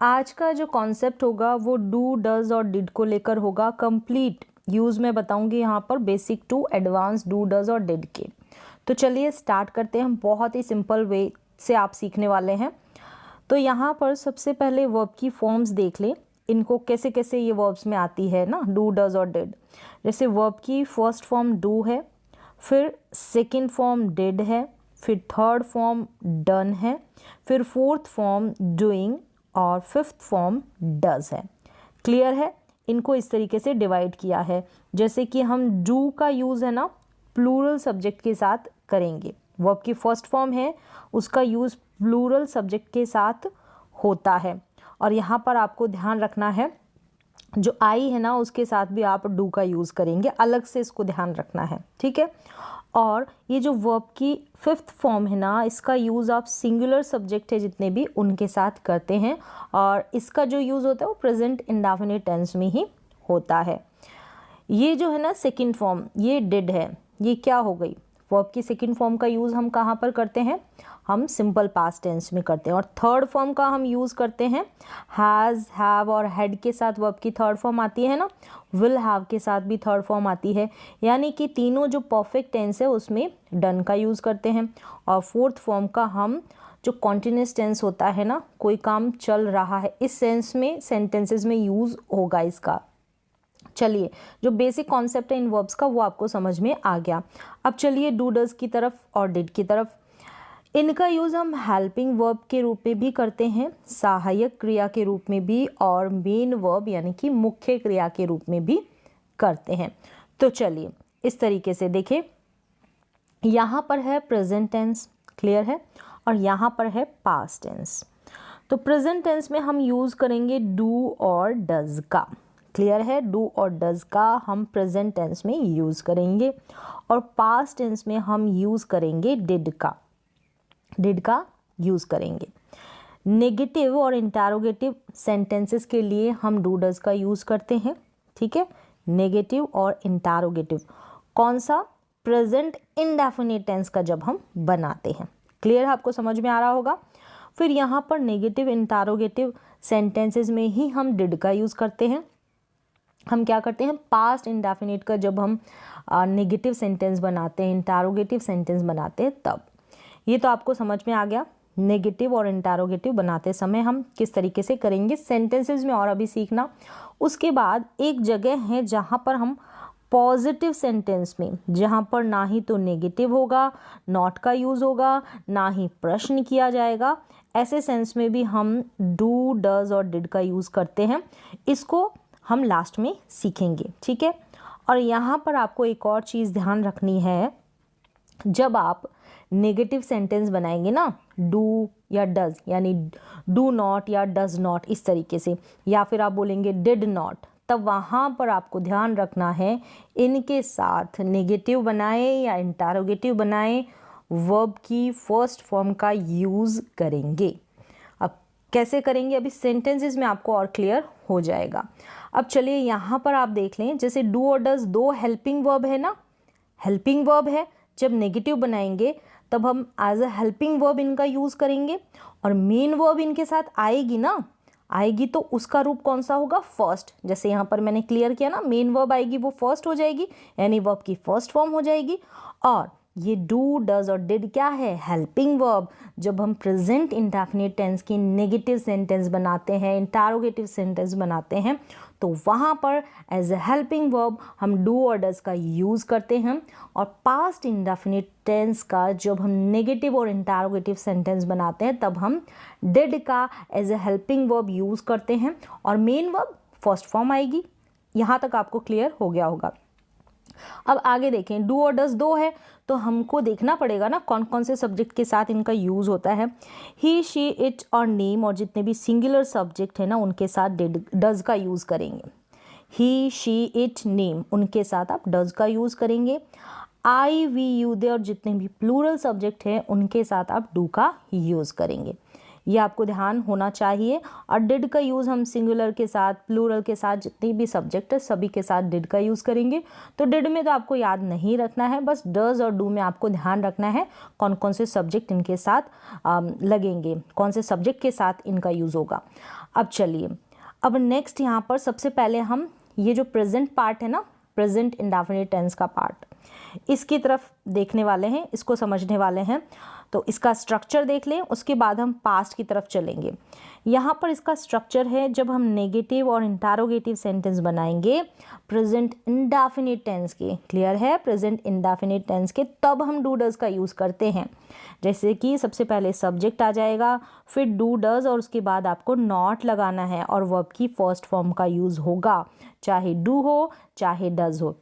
आज का जो कॉन्सेप्ट होगा वो डू, डज और डिड को लेकर होगा। कंप्लीट यूज़ मैं बताऊंगी यहाँ पर basic to advance do, does और डिड के। तो चलिए स्टार्ट करते हैं। हम बहुत ही सिंपल वे से आप सीखने वाले हैं। तो यहाँ पर सबसे पहले वर्ब की फॉर्म्स देख लें, इनको कैसे कैसे ये वर्ब्स में आती है ना, डू, डज और डिड। जैसे वर्ब की फर्स्ट फॉर्म डू है, फिर सेकंड फॉर्म डिड है, फिर थर्ड फॉर्म डन है, फिर फोर्थ फॉर्म डूइंग और फिफ्थ फॉर्म डज है। क्लियर है? इनको इस तरीके से डिवाइड किया है। जैसे कि हम डू का यूज़ है ना प्लूरल सब्जेक्ट के साथ करेंगे। वर्ब की फर्स्ट फॉर्म है, उसका यूज़ प्लूरल सब्जेक्ट के साथ होता है। और यहाँ पर आपको ध्यान रखना है, जो आई है ना उसके साथ भी आप डू का यूज़ करेंगे, अलग से इसको ध्यान रखना है, ठीक है। और ये जो वर्ब की फिफ्थ फॉर्म है ना, इसका यूज़ आप सिंगुलर सब्जेक्ट है जितने भी उनके साथ करते हैं, और इसका जो यूज़ होता है वो प्रेजेंट इंडेफिनिट टेंस में ही होता है। ये जो है ना सेकंड फॉर्म, ये डिड है, ये क्या हो गई? वर्ब की सेकंड फॉर्म का यूज़ हम कहाँ पर करते हैं? हम सिंपल पास्ट टेंस में करते हैं। और थर्ड फॉर्म का हम यूज़ करते हैं हैज़, हैव और हैड के साथ वर्ब की थर्ड फॉर्म आती है ना, विल हैव के साथ भी थर्ड फॉर्म आती है। यानी कि तीनों जो परफेक्ट टेंस है उसमें डन का यूज़ करते हैं। और फोर्थ फॉर्म का हम जो कॉन्टिन्यूस टेंस होता है ना, कोई काम चल रहा है, इस सेंस में सेंटेंसेस में यूज़ होगा इसका। चलिए, जो बेसिक कॉन्सेप्ट है इन वर्ब्स का वो आपको समझ में आ गया। अब चलिए डू, डज की तरफ और डिड की तरफ। इनका यूज़ हम हेल्पिंग वर्ब के रूप में भी करते हैं, सहायक क्रिया के रूप में भी, और मेन वर्ब यानी कि मुख्य क्रिया के रूप में भी करते हैं। तो चलिए इस तरीके से देखें, यहाँ पर है प्रेजेंट टेंस, क्लियर है, और यहाँ पर है पास्ट टेंस। तो प्रेजेंट टेंस में हम यूज़ करेंगे डू और डज का, क्लियर है। डू और डज का हम प्रेजेंट टेंस में यूज़ करेंगे, और पास्ट टेंस में हम यूज़ करेंगे डिड का, डिड का यूज़ करेंगे। नेगेटिव और इंटरोगेटिव सेंटेंसेस के लिए हम डू डज का यूज़ करते हैं, ठीक है। नेगेटिव और इंटरोगेटिव कौन सा? प्रेजेंट इंडेफिनिट टेंस का जब हम बनाते हैं। क्लियर है? आपको समझ में आ रहा होगा। फिर यहाँ पर नेगेटिव इंटरोगेटिव सेंटेंसेस में ही हम डिड का यूज़ करते हैं। हम क्या करते हैं? पास्ट इंडेफिनिट का जब हम नेगेटिव सेंटेंस बनाते हैं, इंटरोगेटिव सेंटेंस बनाते हैं तब। ये तो आपको समझ में आ गया। नेगेटिव और इंटरोगेटिव बनाते समय हम किस तरीके से करेंगे सेंटेंसेस में, और अभी सीखना। उसके बाद एक जगह है जहाँ पर हम पॉजिटिव सेंटेंस में, जहाँ पर ना ही तो नेगेटिव होगा, नॉट का यूज़ होगा, ना ही प्रश्न किया जाएगा, ऐसे सेंस में भी हम डू, डज और डिड का यूज़ करते हैं। इसको हम लास्ट में सीखेंगे, ठीक है। और यहाँ पर आपको एक और चीज़ ध्यान रखनी है, जब आप नेगेटिव सेंटेंस बनाएंगे ना, डू या डज, यानी डू नॉट या डज नॉट इस तरीके से, या फिर आप बोलेंगे डिड नॉट, तब वहाँ पर आपको ध्यान रखना है इनके साथ नेगेटिव बनाए या इंटरोगेटिव बनाए, वर्ब की फर्स्ट फॉर्म का यूज़ करेंगे। अब कैसे करेंगे अभी सेंटेंसेस में आपको और क्लियर हो जाएगा। अब चलिए यहाँ पर आप देख लें, जैसे डू और डज दो हेल्पिंग वर्ब है ना, हेल्पिंग वर्ब है, जब नेगेटिव बनाएंगे तब हम एज अ हेल्पिंग वर्ब इनका यूज़ करेंगे, और मेन वर्ब इनके साथ आएगी ना, आएगी तो उसका रूप कौन सा होगा? फर्स्ट। जैसे यहाँ पर मैंने क्लियर किया ना, मेन वर्ब आएगी वो फर्स्ट हो जाएगी, यानी वर्ब की फर्स्ट फॉर्म हो जाएगी। और ये डू, डज और डिड क्या है? Helping verb. जब हम प्रेजेंट इंडेफिनिट टेंस की नेगेटिव सेंटेंस बनाते हैं, इंटरोगेटिव सेंटेंस बनाते हैं, तो वहाँ पर एज ए हेल्पिंग वर्ब हम डू और डज का यूज़ करते हैं। और पास्ट इंडेफिनिट टेंस का जब हम नेगेटिव और इंटरोगेटिव सेंटेंस बनाते हैं तब हम डिड का as a helping verb use करते हैं, और मेन वर्ब फर्स्ट फॉर्म आएगी। यहाँ तक आपको क्लियर हो गया होगा। अब आगे देखें, डू और डज दो है तो हमको देखना पड़ेगा ना कौन कौन से सब्जेक्ट के साथ इनका यूज़ होता है। ही, शी, इट और नेम और जितने भी सिंगुलर सब्जेक्ट है ना उनके साथ डज का यूज़ करेंगे। ही, शी, इट, नेम उनके साथ आप डज का यूज़ करेंगे। आई, वी, यू, दे और जितने भी प्लूरल सब्जेक्ट हैं उनके साथ आप डू का यूज़ करेंगे। ये आपको ध्यान होना चाहिए। और डिड का यूज़ हम सिंगुलर के साथ, प्लूरल के साथ, जितनी भी सब्जेक्ट है सभी के साथ डिड का यूज़ करेंगे। तो डिड में तो आपको याद नहीं रखना है, बस डज और डू में आपको ध्यान रखना है कौन कौन से सब्जेक्ट इनके साथ लगेंगे, कौन से सब्जेक्ट के साथ इनका यूज़ होगा। अब चलिए, अब नेक्स्ट यहाँ पर सबसे पहले हम ये जो प्रेजेंट पार्ट है ना, प्रेजेंट इंडेफिनिट टेंस का पार्ट, इसकी तरफ देखने वाले हैं, इसको समझने वाले हैं। तो इसका स्ट्रक्चर देख लें, उसके बाद हम पास्ट की तरफ चलेंगे। यहाँ पर इसका स्ट्रक्चर है, जब हम नेगेटिव और इंटरोगेटिव सेंटेंस बनाएंगे प्रेजेंट इंडेफिनिट टेंस के, क्लियर है, प्रेजेंट इंडेफिनिट टेंस के, तब हम डू डज का यूज़ करते हैं। जैसे कि सबसे पहले सब्जेक्ट आ जाएगा, फिर डू डज, और उसके बाद आपको नॉट लगाना है और वर्ब की फर्स्ट फॉर्म का यूज़ होगा, चाहे डू हो चाहे डज हो।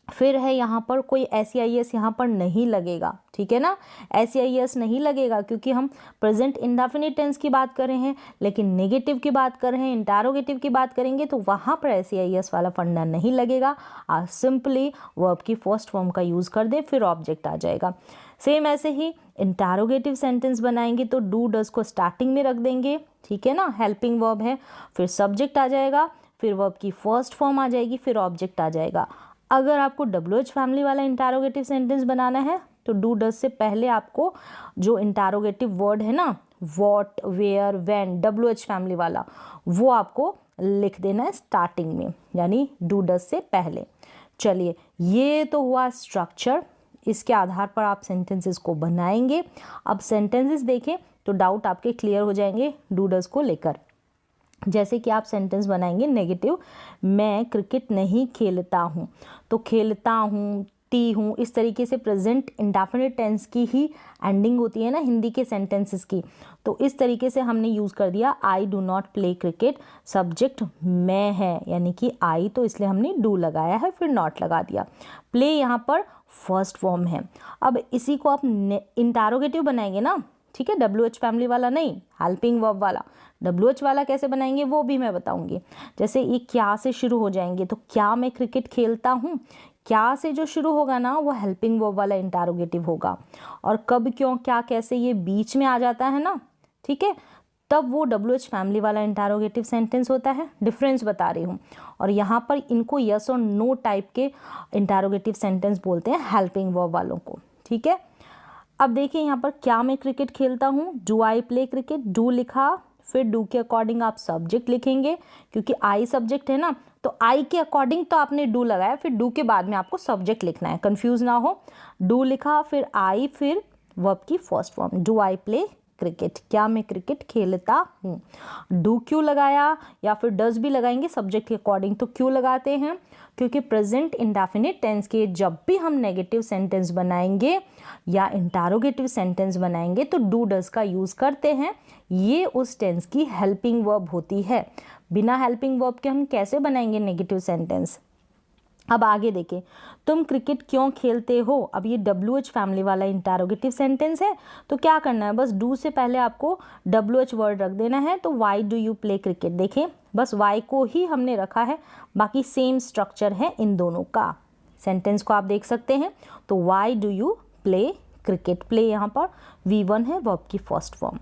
फिर है यहाँ पर कोई SEIS यहाँ पर नहीं लगेगा, ठीक है ना, SEIS नहीं लगेगा क्योंकि हम प्रेजेंट इंडेफिनिट टेंस की बात कर रहे हैं। लेकिन नेगेटिव की बात कर रहे हैं, इंटरोगेटिव की बात करेंगे तो वहाँ पर SEIS वाला फंडा नहीं लगेगा। आप सिंपली वर्ब की फर्स्ट फॉर्म का यूज़ कर दें, फिर ऑब्जेक्ट आ जाएगा। सेम ऐसे ही इंटरोगेटिव सेंटेंस बनाएंगे तो डू डज को स्टार्टिंग में रख देंगे, ठीक है ना, हेल्पिंग वर्ब है, फिर सब्जेक्ट आ जाएगा, फिर वर्ब की फर्स्ट फॉर्म आ जाएगी, फिर ऑब्जेक्ट आ जाएगा। अगर आपको WH फैमिली वाला इंटरोगेटिव सेंटेंस बनाना है तो डू डज से पहले आपको जो इंटरोगेटिव वर्ड है ना, what, where, when, WH family वाला, वो आपको लिख देना है स्टार्टिंग में, यानी डू डज से पहले। चलिए, ये तो हुआ स्ट्रक्चर, इसके आधार पर आप सेंटेंसेस को बनाएंगे। अब सेंटेंसेस देखें तो डाउट आपके क्लियर हो जाएंगे डू डज को लेकर। जैसे कि आप सेंटेंस बनाएंगे नेगेटिव, मैं क्रिकेट नहीं खेलता हूँ, तो खेलता हूँ, टी हूँ, इस तरीके से प्रेजेंट इंडेफिनिट टेंस की ही एंडिंग होती है ना हिंदी के सेंटेंसेस की। तो इस तरीके से हमने यूज़ कर दिया I do not play cricket, subject मैं है यानी कि आई, तो इसलिए हमने डू लगाया है, फिर नॉट लगा दिया। प्ले यहाँ पर फर्स्ट फॉर्म है। अब इसी को आप इंटरोगेटिव बनाएंगे ना, ठीक है, WH फैमिली वाला नहीं, हेल्पिंग वर्ब वाला। WH वाला कैसे बनाएंगे वो भी मैं बताऊंगी। जैसे ये क्या से शुरू हो जाएंगे, तो क्या मैं क्रिकेट खेलता हूँ, क्या से जो शुरू होगा ना वो हेल्पिंग वर्ब वाला इंटरोगेटिव होगा। और कब, क्यों, क्या, कैसे, ये बीच में आ जाता है ना, ठीक है, तब वो WH फैमिली वाला इंटरोगेटिव सेंटेंस होता है। डिफरेंस बता रही हूँ। और यहाँ पर इनको यस और नो टाइप के इंटरोगेटिव सेंटेंस बोलते हैं, हेल्पिंग वर्ब वालों को, ठीक है। अब देखिए यहाँ पर क्या मैं क्रिकेट खेलता हूँ, do I play cricket, do लिखा, फिर डू के अकॉर्डिंग आप सब्जेक्ट लिखेंगे, क्योंकि आई सब्जेक्ट है ना, तो आई के अकॉर्डिंग तो आपने डू लगाया, फिर डू के बाद में आपको सब्जेक्ट लिखना है, कंफ्यूज ना हो। डू लिखा, फिर आई, फिर वर्ब की first form, do I play cricket, क्या मैं क्रिकेट खेलता हूँ। डू क्यों लगाया, या फिर डज भी लगाएंगे सब्जेक्ट के अकॉर्डिंग, तो क्यों लगाते हैं, क्योंकि प्रेजेंट इंडेफिनिट टेंस के जब भी हम नेगेटिव सेंटेंस बनाएंगे या इंटरोगेटिव सेंटेंस बनाएंगे तो डू डज का यूज़ करते हैं। ये उस टेंस की हेल्पिंग वर्ब होती है। बिना हेल्पिंग वर्ब के हम कैसे बनाएंगे नेगेटिव सेंटेंस। अब आगे देखें, तुम क्रिकेट क्यों खेलते हो। अब ये WH फैमिली वाला इंटरोगेटिव सेंटेंस है, तो क्या करना है, बस डू से पहले आपको WH वर्ड रख देना है। तो why do you play cricket, देखें बस वाई को ही हमने रखा है, बाकी सेम स्ट्रक्चर है इन दोनों का। सेंटेंस को आप देख सकते हैं, तो why do you play cricket, play यहाँ पर V1 है, वर्ब की फर्स्ट फॉर्म।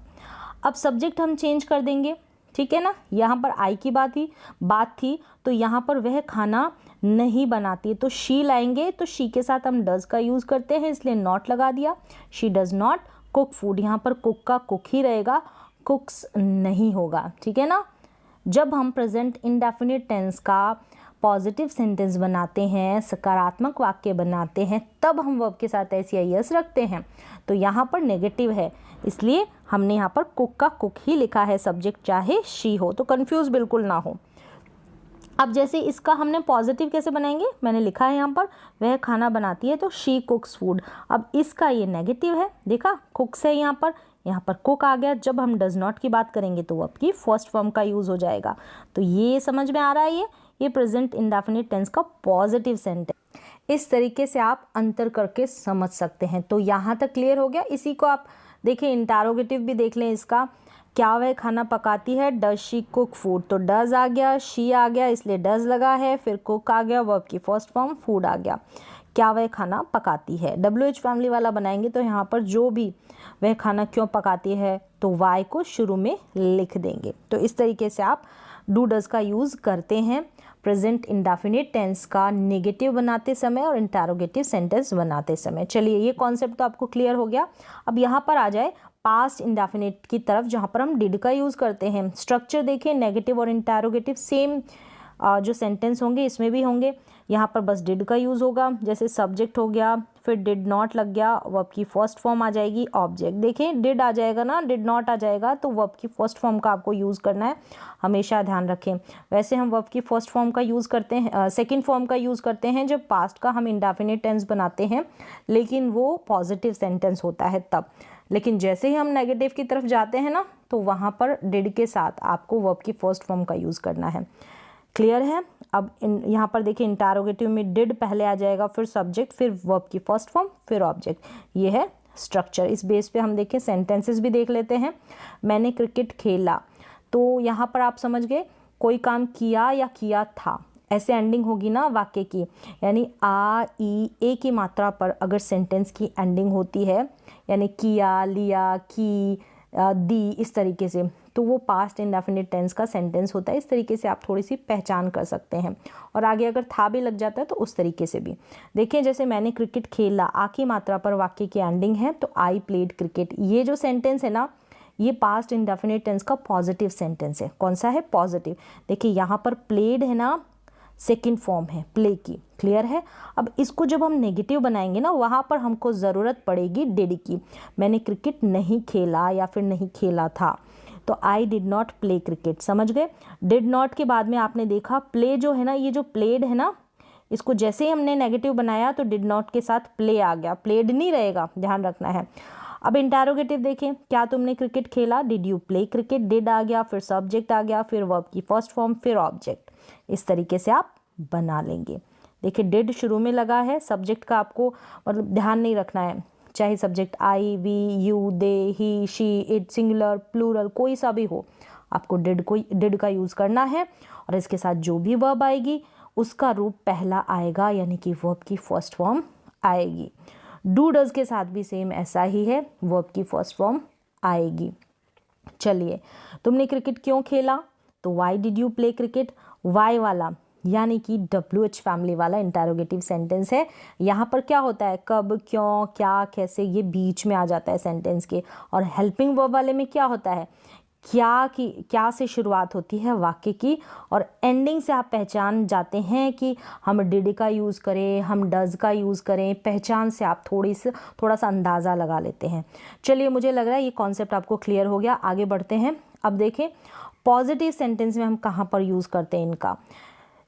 अब सब्जेक्ट हम चेंज कर देंगे, ठीक है ना, यहाँ पर आई की बात थी, तो यहाँ पर वह खाना नहीं बनाती, तो शी लाएंगे, तो शी के साथ हम डज का यूज़ करते हैं, इसलिए नॉट लगा दिया। She does not cook food, यहाँ पर कुक का कुक ही रहेगा, कुक्स नहीं होगा, ठीक है ना। जब हम प्रेजेंट इंडेफिनिट टेंस का पॉजिटिव सेंटेंस बनाते हैं, सकारात्मक वाक्य बनाते हैं, तब हम वर्ब के साथ SEIS रखते हैं। तो यहाँ पर नेगेटिव है, इसलिए हमने यहाँ पर कुक का कुक ही लिखा है, सब्जेक्ट चाहे शी हो, तो कंफ्यूज बिल्कुल ना हो। अब जैसे इसका हमने पॉजिटिव कैसे बनाएंगे, मैंने लिखा है यहाँ पर वह खाना बनाती है, तो शी कुक्स फूड। अब इसका ये नेगेटिव है, देखा कुक्स है यहाँ पर कुक आ गया। जब हम डज नॉट की बात करेंगे तो आपकी फर्स्ट फॉर्म का यूज़ हो जाएगा। तो ये समझ में आ रहा है, ये प्रेजेंट इंडेफिनिट टेंस का पॉजिटिव सेंटेंस। इस तरीके से आप अंतर करके समझ सकते हैं। तो यहाँ तक क्लियर हो गया। इसी को आप देखें, इंटरोगेटिव भी देख लें इसका, क्या वह खाना पकाती है, डज शी कुक फूड, तो डज आ गया, शी आ गया, इसलिए डज लगा है, फिर कुक आ गया, वर्ब की फर्स्ट फॉर्म, फूड आ गया। क्या वह खाना पकाती है। WH फैमिली वाला बनाएंगे तो यहाँ पर जो भी वह खाना क्यों पकाती है, तो वाई को शुरू में लिख देंगे। तो इस तरीके से आप डू डज का यूज़ करते हैं प्रेजेंट इंडेफिनिट टेंस का नेगेटिव बनाते समय और इंटरोगेटिव सेंटेंस बनाते समय। चलिए ये कॉन्सेप्ट तो आपको क्लियर हो गया। अब यहाँ पर आ जाए पास्ट इंडेफिनिट की तरफ, जहाँ पर हम डिड का यूज़ करते हैं। स्ट्रक्चर देखिए, नेगेटिव और इंटरोगेटिव सेम जो सेंटेंस होंगे इसमें भी होंगे। यहाँ पर बस डिड का यूज़ होगा, जैसे सब्जेक्ट हो गया, फिर डिड नॉट लग गया, वर्ब की फर्स्ट फॉर्म आ जाएगी ऑब्जेक्ट। देखें डिड आ जाएगा ना, डिड नॉट आ जाएगा, तो वर्ब की फर्स्ट फॉर्म का आपको यूज़ करना है, हमेशा ध्यान रखें। वैसे हम वर्ब की फर्स्ट फॉर्म का यूज़ करते हैं, सेकेंड फॉर्म का यूज़ करते हैं जब पास्ट का हम इंडेफिनिट टेंस बनाते हैं, लेकिन वो पॉजिटिव सेंटेंस होता है तब। लेकिन जैसे ही हम नेगेटिव की तरफ जाते हैं ना, तो वहाँ पर डिड के साथ आपको वर्ब की फर्स्ट फॉर्म का यूज़ करना है। क्लियर है। अब यहाँ पर देखिए इंटरोगेटिव में डिड पहले आ जाएगा, फिर सब्जेक्ट, फिर वर्ब की फर्स्ट फॉर्म, फिर ऑब्जेक्ट। ये है स्ट्रक्चर। इस बेस पे हम देखें सेंटेंसेस भी देख लेते हैं। मैंने क्रिकेट खेला, तो यहाँ पर आप समझ गए कोई काम किया या किया था, ऐसे एंडिंग होगी ना वाक्य की, यानी आ ई ए की मात्रा पर अगर सेंटेंस की एंडिंग होती है, यानी किया, लिया, की, दी, इस तरीके से, तो वो पास्ट इंडेफिनिट टेंस का सेंटेंस होता है। इस तरीके से आप थोड़ी सी पहचान कर सकते हैं। और आगे अगर था भी लग जाता है तो उस तरीके से भी देखिए, जैसे मैंने क्रिकेट खेला, आ की मात्रा पर वाक्य की एंडिंग है, तो आई प्लेड क्रिकेट। ये जो सेंटेंस है ना, ये पास्ट इंडेफिनिट टेंस का पॉजिटिव सेंटेंस है। कौन सा है? पॉजिटिव। देखिए यहाँ पर प्लेड है ना, सेकेंड फॉर्म है प्ले की। क्लियर है। अब इसको जब हम नेगेटिव बनाएंगे ना, वहाँ पर हमको ज़रूरत पड़ेगी डिड की। मैंने क्रिकेट नहीं खेला या फिर नहीं खेला था, तो I did not play cricket. समझ गए। डिड नॉट के बाद में आपने देखा प्ले जो है ना, ये जो प्लेड है ना, इसको जैसे ही हमने नेगेटिव बनाया तो डिड नॉट के साथ प्ले आ गया, प्लेड नहीं रहेगा, ध्यान रखना है। अब इंटरोगेटिव देखें, क्या तुमने क्रिकेट खेला, did you play cricket, did आ गया, फिर सब्जेक्ट आ गया, फिर वर्ब की फर्स्ट फॉर्म, फिर ऑब्जेक्ट। इस तरीके से आप बना लेंगे। देखिए डिड शुरू में लगा है, सब्जेक्ट का आपको मतलब ध्यान नहीं रखना है, चाहे subject I, we, you, they, he, she, it, singular, plural, कोई सा भी हो, आपको डिड का यूज़ करना है। और इसके साथ जो भी वर्ब आएगी उसका रूप पहला आएगा, यानी कि वर्ब की फर्स्ट फॉर्म आएगी। डू डज के साथ भी सेम ऐसा ही है, वर्ब की फर्स्ट फॉर्म आएगी। चलिए, तुमने क्रिकेट क्यों खेला, तो why did you play cricket. Why वाला यानी कि WH फैमिली वाला इंटरोगेटिव सेंटेंस है। यहाँ पर क्या होता है, कब, क्यों, क्या, कैसे, ये बीच में आ जाता है सेंटेंस के। और हेल्पिंग वर्ब वाले में क्या होता है, क्या से शुरुआत होती है वाक्य की, और एंडिंग से आप पहचान जाते हैं कि हम डिड का यूज़ करें, हम डज का यूज़ करें। पहचान से आप थोड़ा सा अंदाज़ा लगा लेते हैं। चलिए, मुझे लग रहा है ये कॉन्सेप्ट आपको क्लियर हो गया। आगे बढ़ते हैं। अब देखें पॉजिटिव सेंटेंस में हम कहाँ पर यूज़ करते हैं इनका।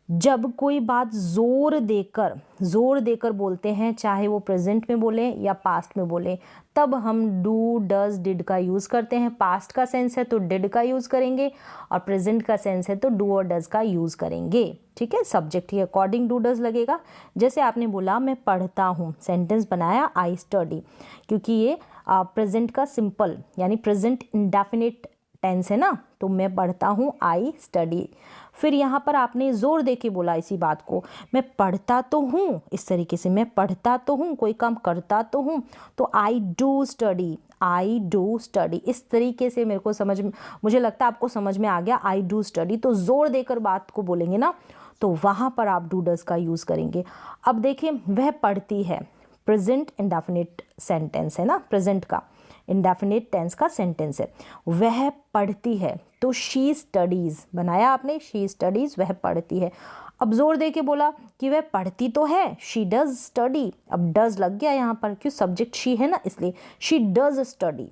जब कोई बात जोर देकर बोलते हैं, चाहे वो प्रेजेंट में बोले या पास्ट में बोले, तब हम डू, डज, डिड का यूज़ करते हैं। पास्ट का सेंस है तो डिड का यूज़ करेंगे, और प्रेजेंट का सेंस है तो डू और डज का यूज़ करेंगे। ठीक है, सब्जेक्ट के अकॉर्डिंग डू डज लगेगा। जैसे आपने बोला मैं पढ़ता हूँ, सेंटेंस बनाया आई स्टडी, क्योंकि ये प्रेजेंट का सिंपल यानी प्रेजेंट इंडेफिनिट टेंस है ना, तो मैं पढ़ता हूँ, आई स्टडी। फिर यहाँ पर आपने जोर दे के बोला इसी बात को, मैं पढ़ता तो हूँ, इस तरीके से मैं पढ़ता तो हूँ, कोई काम करता तो हूँ, तो I do study, I do study. इस तरीके से मुझे लगता है आपको समझ में आ गया। आई डू स्टडी, तो जोर देकर बात को बोलेंगे ना, तो वहाँ पर आप डू डज का यूज़ करेंगे। अब देखिए, वह पढ़ती है, प्रेजेंट इंडेफिनिट सेंटेंस है ना, प्रेजेंट का इंडेफिनिट टेंस का सेंटेंस है। वह पढ़ती है, तो शी स्टडीज़ बनाया आपने, शी स्टडीज़, वह पढ़ती है। अब जोर दे के बोला कि वह पढ़ती तो है, शी डज स्टडी। अब डज लग गया यहाँ पर, क्यों, सब्जेक्ट शी है ना, इसलिए शी डज स्टडी।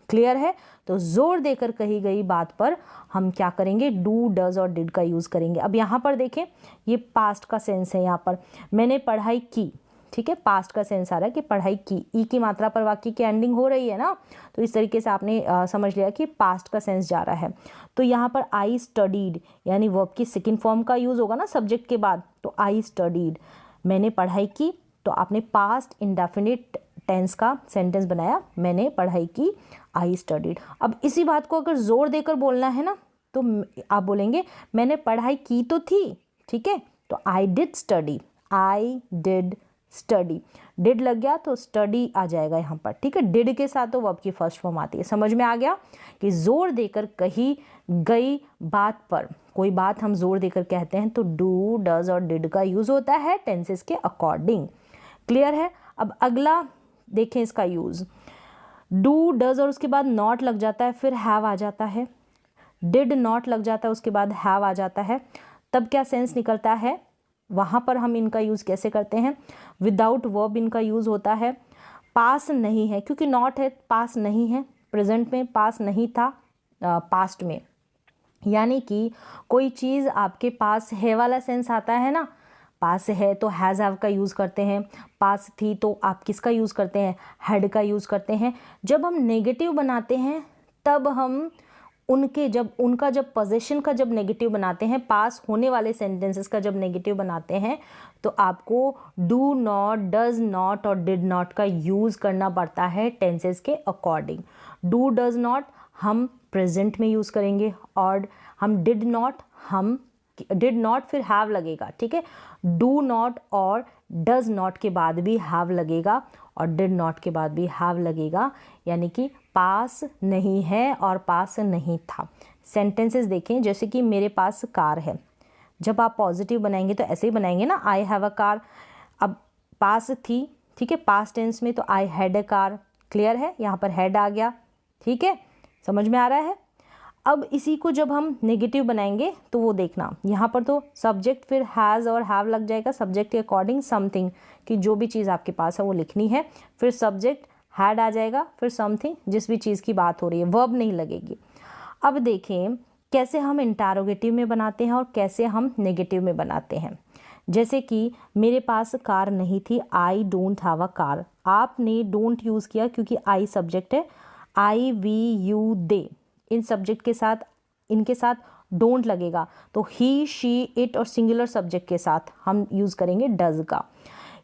क्लियर है। तो जोर देकर कही गई बात पर हम क्या करेंगे, डू, डज और डिड का यूज़ करेंगे। अब यहाँ पर देखें, ये पास्ट का सेंस है, यहाँ पर मैंने पढ़ाई की। ठीक है, पास्ट का सेंस आ रहा है कि पढ़ाई की, ई की मात्रा पर वाक्य की एंडिंग हो रही है ना, तो इस तरीके से आपने समझ लिया कि पास्ट का सेंस जा रहा है। तो यहाँ पर आई स्टडीड यानी वर्ब की सेकंड फॉर्म का यूज़ होगा ना सब्जेक्ट के बाद, तो आई स्टडीड, मैंने पढ़ाई की, तो आपने पास्ट इंडेफिनिट टेंस का सेंटेंस बनाया, मैंने पढ़ाई की, आई स्टडीड। अब इसी बात को अगर जोर देकर बोलना है ना, तो आप बोलेंगे मैंने पढ़ाई की तो थी। ठीक है, तो I did study, I did study, did लग गया तो स्टडी आ जाएगा यहाँ पर, ठीक है। डिड के साथ तो वर्ब की फर्स्ट फॉर्म आती है। समझ में आ गया कि जोर देकर कही गई बात पर, कोई बात हम जोर देकर कहते हैं तो डू, डज और डिड का यूज होता है टेंसेस के अकॉर्डिंग। क्लियर है। अब अगला देखें इसका यूज, डू, डज और उसके बाद नॉट लग जाता है, फिर हैव आ जाता है। डिड नॉट लग जाता है, उसके बाद हैव आ जाता है। तब क्या सेंस निकलता है, वहाँ पर हम इनका यूज़ कैसे करते हैं, विदाउट वर्ब इनका यूज़ होता है। पास नहीं है, क्योंकि नॉट है, पास नहीं है, प्रेजेंट में पास नहीं था, पास्ट में, यानी कि कोई चीज़ आपके पास है वाला सेंस आता है ना, पास है तो हैज़ हैव का यूज़ करते हैं, पास थी तो आप किसका यूज़ करते हैं, हैड का यूज़ करते हैं। जब हम नेगेटिव बनाते हैं तब हम उनका जब पोजीशन का जब नेगेटिव बनाते हैं, पास होने वाले सेंटेंसेस का जब नेगेटिव बनाते हैं, तो आपको डू नॉट, डज नॉट और डिड नॉट का यूज़ करना पड़ता है टेंसेस के अकॉर्डिंग। डू, डज नॉट हम प्रेजेंट में यूज़ करेंगे, और हम डिड नॉट फिर हैव लगेगा, ठीक है। डू नॉट और डज नॉट के बाद भी हैव लगेगा और डिड नॉट के बाद भी हैव लगेगा, यानी कि पास नहीं है और पास नहीं था। सेंटेंसेस देखें, जैसे कि मेरे पास कार है, जब आप पॉजिटिव बनाएंगे तो ऐसे ही बनाएंगे ना, आई हैव अ कार। अब पास थी, ठीक है, पास्ट टेंस में तो I had a car. Clear है, यहाँ पर हैड आ गया, ठीक है, समझ में आ रहा है। अब इसी को जब हम नेगेटिव बनाएंगे तो वो देखना, यहाँ पर तो सब्जेक्ट फिर हैज़ और हैव लग जाएगा, सब्जेक्ट के अकॉर्डिंग समथिंग, कि जो भी चीज़ आपके पास है वो लिखनी है, फिर सब्जेक्ट हैड आ जाएगा, फिर समथिंग जिस भी चीज़ की बात हो रही है, वर्ब नहीं लगेगी। अब देखें कैसे हम इंटरोगेटिव में बनाते हैं और कैसे हम नेगेटिव में बनाते हैं। जैसे कि मेरे पास कार नहीं थी, I don't have a car. आपने डोंट यूज़ किया क्योंकि आई सब्जेक्ट है, आई, वी, यू, दे, इन सब्जेक्ट के साथ, इनके साथ डोंट लगेगा, तो ही, शी, इट और सिंगुलर सब्जेक्ट के साथ हम यूज़ करेंगे डज का।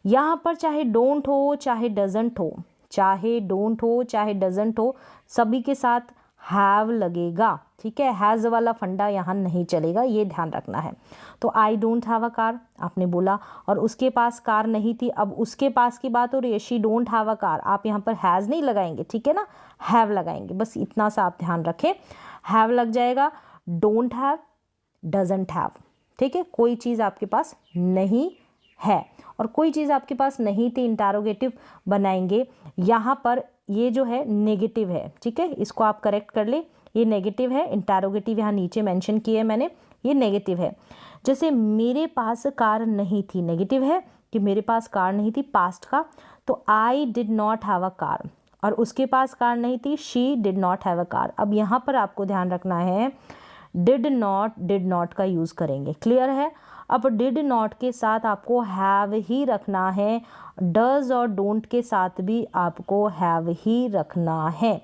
यहाँ पर चाहे डोंट हो चाहे डजंट हो, चाहे डोंट हो चाहे डजंट हो, सभी के साथ हैव लगेगा, ठीक है। हैज़ वाला फंडा यहाँ नहीं चलेगा, ये ध्यान रखना है। तो आई डोंट हैव अ कार आपने बोला, और उसके पास कार नहीं थी, अब उसके पास की बात हो रही है, she don't have a car, आप यहाँ पर हैज़ नहीं लगाएंगे, ठीक है ना, हैव लगाएंगे, बस इतना सा आप ध्यान रखें। हैव लग जाएगा, डोंट हैव, डजंट हैव, ठीक है। कोई चीज़ आपके पास नहीं है और कोई चीज़ आपके पास नहीं थी, इंटरोगेटिव बनाएंगे। यहाँ पर ये जो है नेगेटिव है, ठीक है, इसको आप करेक्ट कर ले, ये नेगेटिव है, इंटरोगेटिव यहाँ नीचे मेंशन किए है मैंने, ये नेगेटिव है। जैसे मेरे पास कार नहीं थी, नेगेटिव है कि मेरे पास कार नहीं थी, पास्ट का, तो I did not have a car, और उसके पास कार नहीं थी, she did not have a car. अब यहाँ पर आपको ध्यान रखना है, डिड नॉट का यूज़ करेंगे, क्लियर है। अब डिड नॉट के साथ आपको हैव ही रखना है, डज और डोंट के साथ भी आपको हैव ही रखना है,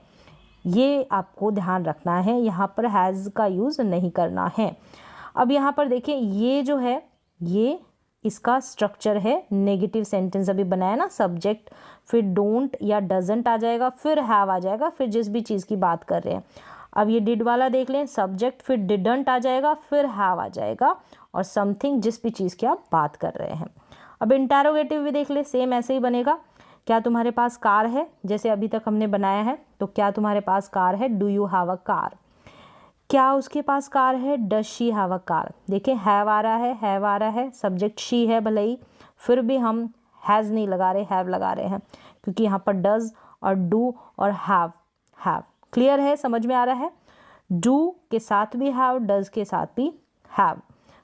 ये आपको ध्यान रखना है, यहाँ पर हैज़ का यूज़ नहीं करना है। अब यहाँ पर देखिए, ये जो है ये इसका स्ट्रक्चर है, नेगेटिव सेंटेंस अभी बनाया ना, सब्जेक्ट फिर डोंट या डजंट आ जाएगा, फिर हैव आ जाएगा, फिर जिस भी चीज़ की बात कर रहे हैं। अब ये डिड वाला देख लें, सब्जेक्ट फिर डिडंट आ जाएगा, फिर हैव आ जाएगा, और समथिंग जिस भी चीज़ की आप बात कर रहे हैं। अब इंटरोगेटिव भी देख ले, सेम ऐसे ही बनेगा। क्या तुम्हारे पास कार है, जैसे अभी तक हमने बनाया है, तो क्या तुम्हारे पास कार है, do you have a car. क्या उसके पास कार है, does she have a car. देखिए हैव आ रहा है, हैव आ रहा है, सब्जेक्ट शी है भले ही, फिर भी हम हैज़ नहीं लगा रहे, हैव लगा रहे हैं, क्योंकि यहाँ पर डज और डू और हैव क्लियर है, समझ में आ रहा है। डू के साथ भी हैव, डज के साथ भी हैव,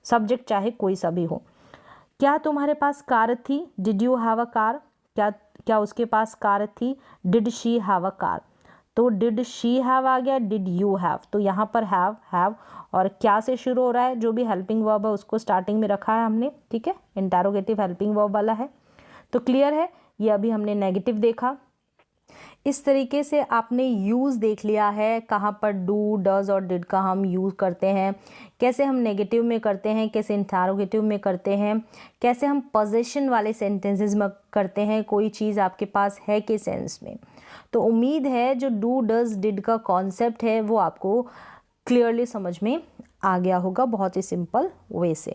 सब्जेक्ट चाहे कोई सा भी हो। क्या तुम्हारे पास कार थी, did you have a car. क्या उसके पास कार थी, did she have a car. तो डिड शी हैव आ गया, डिड यू हैव, तो यहाँ पर हैव और क्या से शुरू हो रहा है, जो भी हेल्पिंग वर्ब है उसको स्टार्टिंग में रखा है हमने, ठीक है, इंटरोगेटिव हेल्पिंग वर्ब वाला है। तो क्लियर है, ये अभी हमने नेगेटिव देखा। इस तरीके से आपने यूज़ देख लिया है, कहाँ पर डू, डज और डिड का हम यूज़ करते हैं, कैसे हम नेगेटिव में करते हैं, कैसे इंटरोगेटिव में करते हैं, कैसे हम पोजीशन वाले सेंटेंसेस में करते हैं, कोई चीज़ आपके पास है के सेंस में। तो उम्मीद है जो डू, डज, डिड का कॉन्सेप्ट है वो आपको क्लियरली समझ में आ गया होगा, बहुत ही सिंपल वे से।